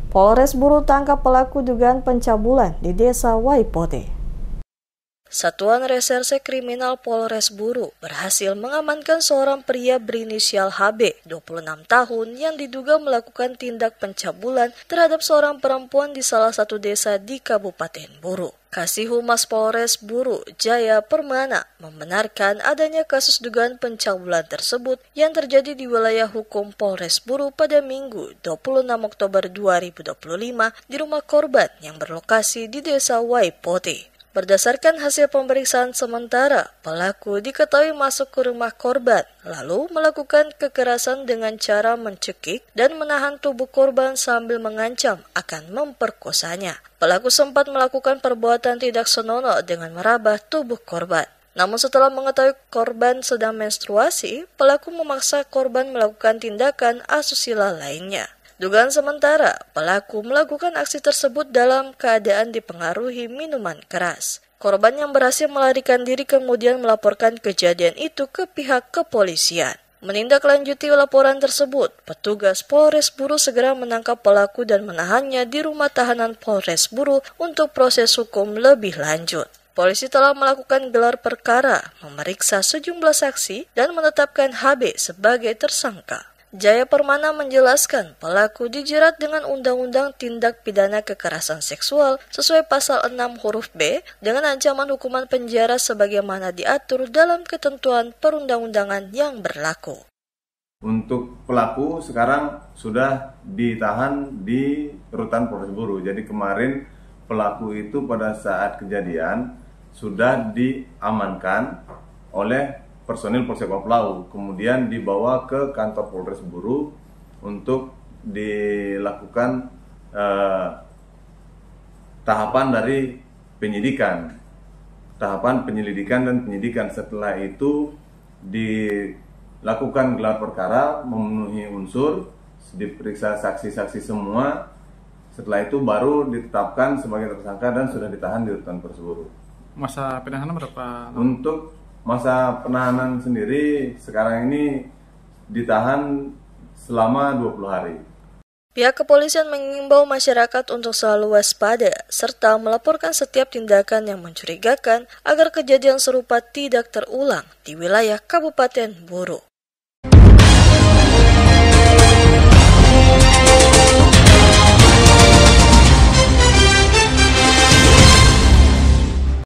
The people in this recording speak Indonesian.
Polres Buru tangkap pelaku dugaan pencabulan di Desa Waipote. Satuan Reserse Kriminal Polres Buru berhasil mengamankan seorang pria berinisial HB, 26 tahun, yang diduga melakukan tindak pencabulan terhadap seorang perempuan di salah satu desa di Kabupaten Buru. Kasih Humas Polres Buru, Jaya Permana, membenarkan adanya kasus dugaan pencabulan tersebut yang terjadi di wilayah hukum Polres Buru pada Minggu 26 Oktober 2025 di rumah korban yang berlokasi di Desa Waipote. Berdasarkan hasil pemeriksaan sementara, pelaku diketahui masuk ke rumah korban, lalu melakukan kekerasan dengan cara mencekik dan menahan tubuh korban sambil mengancam akan memperkosanya. Pelaku sempat melakukan perbuatan tidak senonoh dengan meraba tubuh korban. Namun setelah mengetahui korban sedang menstruasi, pelaku memaksa korban melakukan tindakan asusila lainnya. Dugaan sementara, pelaku melakukan aksi tersebut dalam keadaan dipengaruhi minuman keras. Korban yang berhasil melarikan diri kemudian melaporkan kejadian itu ke pihak kepolisian. Menindaklanjuti laporan tersebut, petugas Polres Buru segera menangkap pelaku dan menahannya di rumah tahanan Polres Buru untuk proses hukum lebih lanjut. Polisi telah melakukan gelar perkara, memeriksa sejumlah saksi, dan menetapkan HB sebagai tersangka. Jaya Permana menjelaskan pelaku dijerat dengan Undang-Undang Tindak Pidana Kekerasan Seksual sesuai pasal 6 huruf B dengan ancaman hukuman penjara sebagaimana diatur dalam ketentuan perundang-undangan yang berlaku. Untuk pelaku sekarang sudah ditahan di rutan Polres Buru. Jadi kemarin pelaku itu pada saat kejadian sudah diamankan oleh personil Polsek Baplau, kemudian dibawa ke kantor Polres Buru untuk dilakukan tahapan dari penyelidikan dan penyidikan. Setelah itu dilakukan gelar perkara, memenuhi unsur, diperiksa saksi-saksi semua. Setelah itu baru ditetapkan sebagai tersangka dan sudah ditahan di rutan Polres Buru. Masa penahanan berapa? Untuk masa penahanan sendiri sekarang ini ditahan selama 20 hari. Pihak kepolisian mengimbau masyarakat untuk selalu waspada serta melaporkan setiap tindakan yang mencurigakan agar kejadian serupa tidak terulang di wilayah Kabupaten Buru.